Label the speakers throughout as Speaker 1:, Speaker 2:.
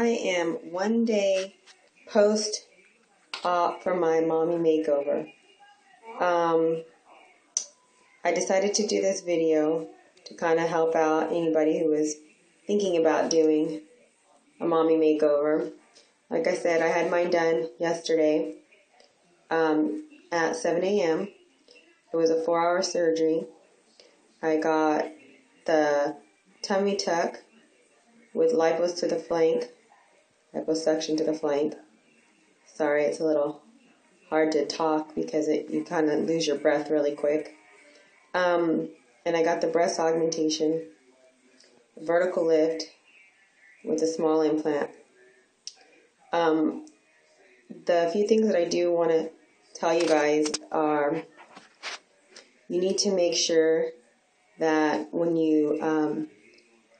Speaker 1: I am one day post-op for my mommy makeover. I decided to do this video to kind of help out anybody who is thinking about doing a mommy makeover. Like I said, I had mine done yesterday at 7 a.m. It was a 4-hour surgery. I got the tummy tuck with liposuction to the flank. Sorry, it's a little hard to talk because you kind of lose your breath really quick. And I got the breast augmentation, vertical lift with a small implant. The few things that I do want to tell you guys are you need to make sure that when you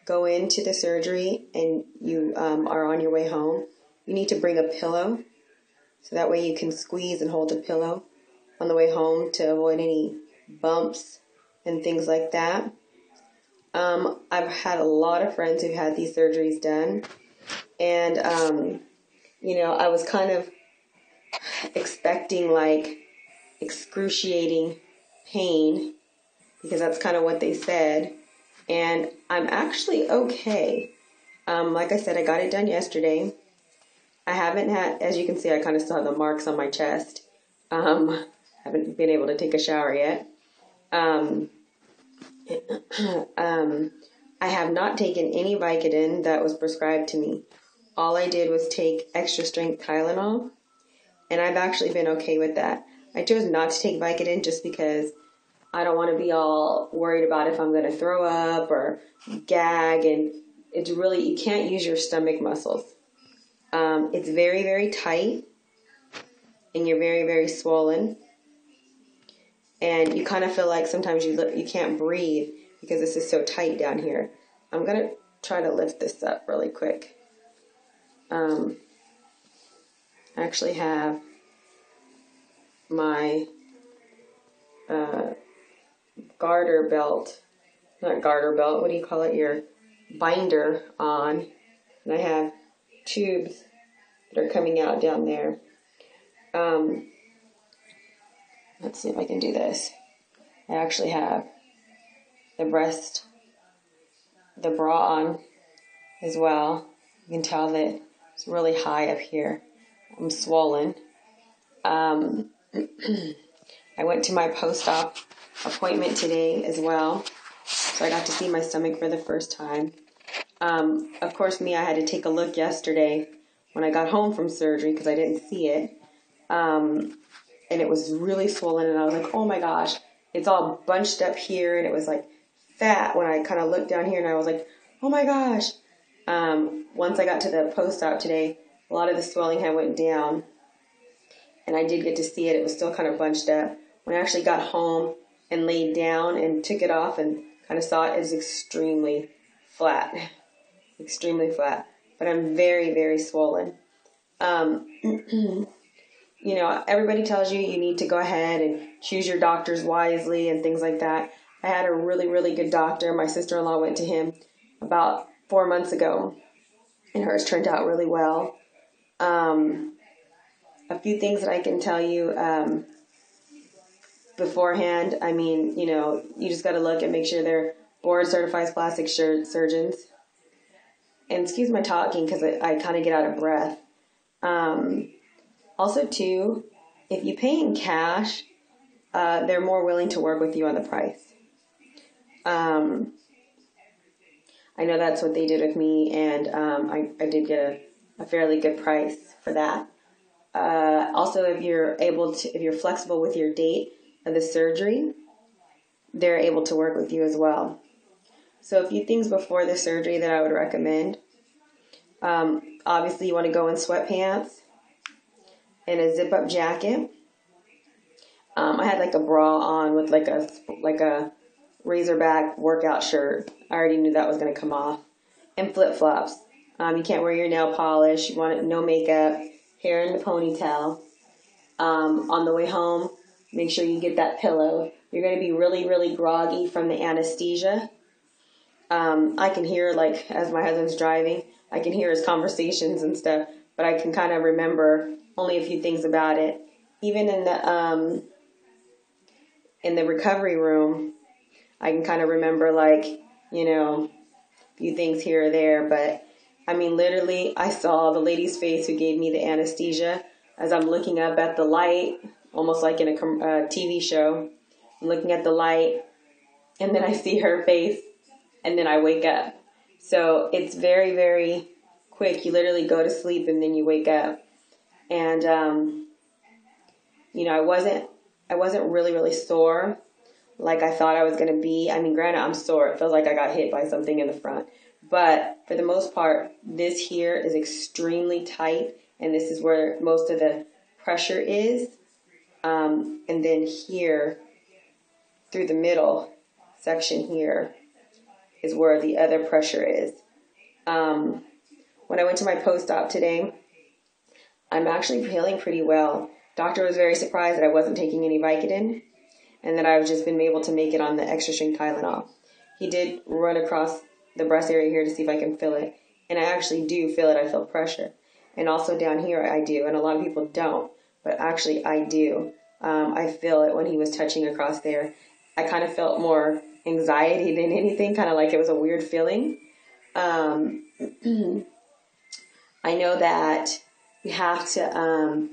Speaker 1: go into the surgery and you are on your way home, you need to bring a pillow so that way you can squeeze and hold a pillow on the way home to avoid any bumps and things like that. I've had a lot of friends who've had these surgeries done, and I was kind of expecting like excruciating pain because that's kind of what they said, and I'm actually okay. Like I said, I got it done yesterday. I haven't had, as you can see, I kind of still have the marks on my chest. Haven't been able to take a shower yet. I have not taken any Vicodin that was prescribed to me. All I did was take extra strength Tylenol, and I've actually been okay with that. I chose not to take Vicodin just because I don't want to be all worried about if I'm going to throw up or gag, and it's really, you can't use your stomach muscles. It's very, very tight, and you're very, very swollen, and you kind of feel like sometimes you can't breathe because this is so tight down here. I'm going to try to lift this up really quick. I actually have my garter belt, not garter belt, what do you call it, your binder on, and I have tubes that are coming out down there. Let's see if I can do this. I actually have the bra on as well. You can tell that it's really high up here. I'm swollen. I went to my post-op appointment today as well, so I got to see my stomach for the first time. Of course, I had to take a look yesterday when I got home from surgery because I didn't see it. And it was really swollen, and I was like, oh my gosh, it's all bunched up here, and it was like fat when I kind of looked down here, and I was like, oh my gosh. Once I got to the post-op today, a lot of the swelling had went down, and I did get to see it. It was still kind of bunched up. When I actually got home and laid down and took it off and kind of saw it, it was extremely flat. Extremely flat. But I'm very, very swollen. Everybody tells you need to go ahead and choose your doctors wisely and things like that. I had a really, really good doctor. My sister-in-law went to him about 4 months ago, and hers turned out really well. A few things that I can tell you beforehand. You just got to look and make sure they're board certified plastic surgeons. And excuse my talking because I kind of get out of breath. Also, too, if you pay in cash, they're more willing to work with you on the price. I know that's what they did with me, and I did get a fairly good price for that. Also, if you're flexible with your date of the surgery, they're able to work with you as well. So a few things before the surgery that I would recommend. Obviously, you want to go in sweatpants and a zip-up jacket. I had like a bra on with like a razorback workout shirt. I already knew that was going to come off. And flip-flops. You can't wear your nail polish. You want no makeup, hair in the ponytail. On the way home, make sure you get that pillow. You're going to be really, really groggy from the anesthesia. I can hear, like, as my husband's driving, I can hear his conversations and stuff, but I can kind of remember only a few things about it. Even in the recovery room, I can kind of remember, like, a few things here or there. But I mean, literally, I saw the lady's face who gave me the anesthesia as I'm looking up at the light, almost like in a TV show. I'm looking at the light, and then I see her face, and then I wake up. So it's very, very quick. You literally go to sleep, and then you wake up. And I wasn't really, really sore like I thought I was going to be. I mean, granted, I'm sore. It feels like I got hit by something in the front. But for the most part, this here is extremely tight, and this is where most of the pressure is. And then here, through the middle section here, is where the other pressure is. When I went to my post-op today, I'm actually feeling pretty well. Doctor was very surprised that I wasn't taking any Vicodin and that I've just been able to make it on the extra strength Tylenol. He did run across the breast area here to see if I can feel it, and I actually do feel it. I feel pressure. And also down here I do, and a lot of people don't, but actually I do. I feel it when he was touching across there. I kind of felt more anxiety than anything, kind of like it was a weird feeling. I know that you have to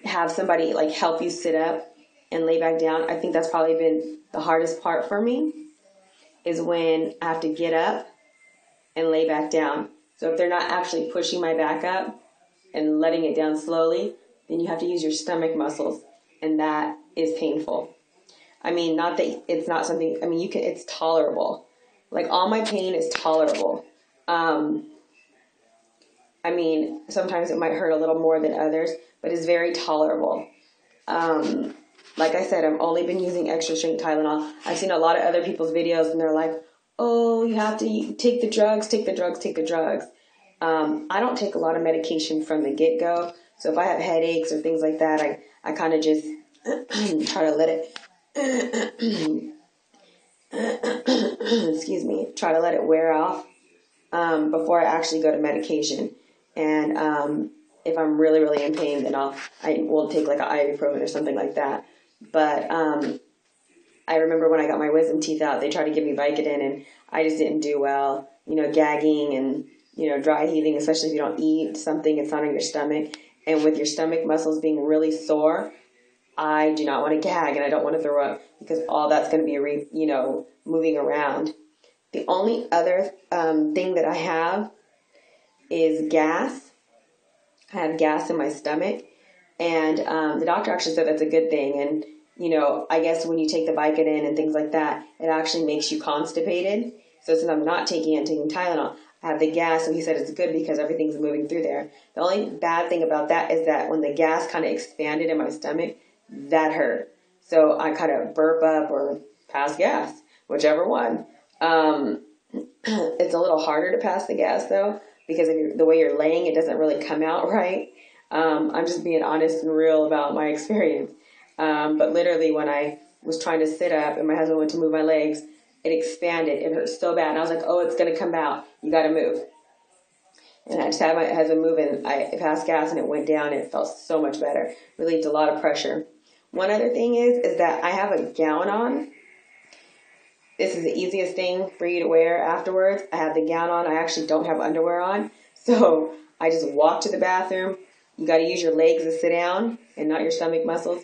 Speaker 1: have somebody like help you sit up and lay back down. I think that's probably been the hardest part for me, is when I have to get up and lay back down. So if they're not actually pushing my back up and letting it down slowly, then you have to use your stomach muscles, and that is painful. I mean, not that it's not something, I mean, it's tolerable. Like, all my pain is tolerable. I mean, sometimes it might hurt a little more than others, but it's very tolerable. Like I said, I've only been using extra strength Tylenol. I've seen a lot of other people's videos, and they're like, oh, you have to take the drugs, take the drugs, take the drugs. I don't take a lot of medication from the get-go. So if I have headaches or things like that, I kind of just try to let it, try to let it wear off before I actually go to medication. And if I'm really, really in pain, then I will take like an ibuprofen or something like that. But I remember when I got my wisdom teeth out, they tried to give me Vicodin, and I just didn't do well. Gagging and dry heaving, especially if you don't eat something, it's not in your stomach. And with your stomach muscles being really sore, I do not want to gag, and I don't want to throw up, because all that's going to be moving around. The only other thing that I have is gas. I have gas in my stomach, and the doctor actually said that's a good thing. And I guess when you take the Vicodin and things like that, it actually makes you constipated. So since I'm not taking it, I'm taking Tylenol, I have the gas, and he said it's good because everything's moving through there. The only bad thing about that is that when the gas kind of expanded in my stomach, that hurt. So I kind of burp up or pass gas, whichever one. It's a little harder to pass the gas, though, because the way you're laying, it doesn't really come out right. I'm just being honest and real about my experience. But literally, when I was trying to sit up and my husband went to move my legs, it expanded. It hurt so bad. And I was like, oh, it's going to come out. You got to move. And I just had my husband move, and I passed gas, and it went down. And it felt so much better. Relieved a lot of pressure. One other thing is that I have a gown on. This is the easiest thing for you to wear afterwards. I have the gown on. I actually don't have underwear on. So I just walk to the bathroom. You got to use your legs to sit down and not your stomach muscles.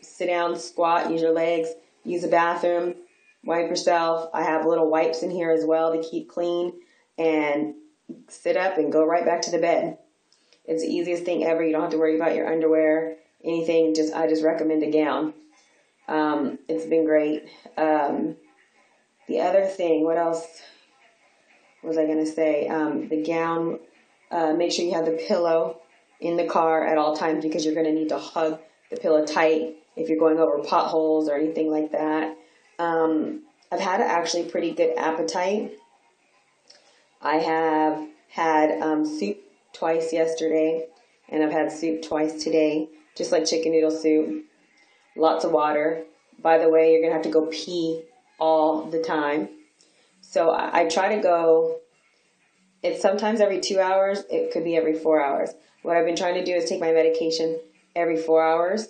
Speaker 1: Sit down, squat, use your legs, use the bathroom, wipe yourself. I have little wipes in here as well to keep clean, and sit up and go right back to the bed. It's the easiest thing ever. You don't have to worry about your underwear, anything. I just recommend a gown. It's been great. The other thing, what else was I going to say? The gown, make sure you have the pillow in the car at all times, because you're going to need to hug the pillow tight if you're going over potholes or anything like that. I've had actually pretty good appetite. I have had soup twice yesterday, and I've had soup twice today, just like chicken noodle soup. Lots of water. By the way, you're going to have to go pee all the time. So I try to go, it's sometimes every 2 hours, it could be every 4 hours. What I've been trying to do is take my medication every 4 hours,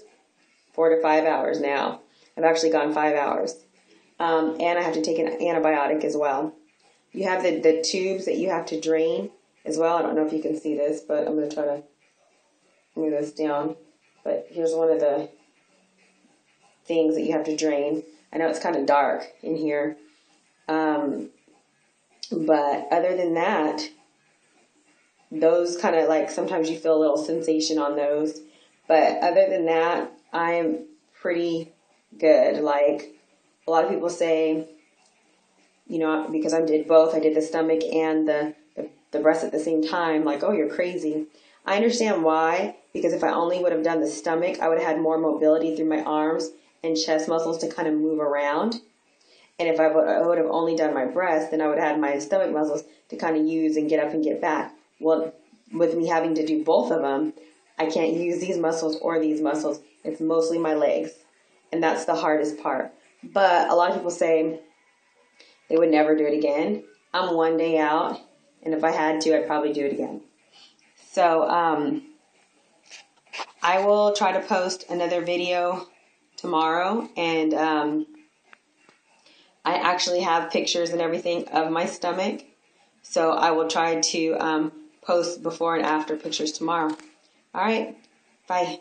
Speaker 1: 4 to 5 hours now. I've actually gone 5 hours. And I have to take an antibiotic as well. You have the tubes that you have to drain as well. I don't know if you can see this, but I'm going to try to move this down. But here's one of the things that you have to drain. I know it's kind of dark in here. But other than that, those kind of like, sometimes you feel a little sensation on those. But other than that, I'm pretty good. Like, a lot of people say, you know, because I did both. I did the stomach and the breast at the same time. Like, oh, you're crazy. I understand why. Because if I only would have done the stomach, I would have had more mobility through my arms and chest muscles to kind of move around. And if I would have only done my breast, then I would have had my stomach muscles to kind of use and get up and get back. Well, with me having to do both of them, I can't use these muscles or these muscles. It's mostly my legs. And that's the hardest part. But a lot of people say they would never do it again. I'm one day out, and if I had to, I'd probably do it again. So I will try to post another video tomorrow, and I actually have pictures and everything of my stomach. So I will try to post before and after pictures tomorrow. All right, bye.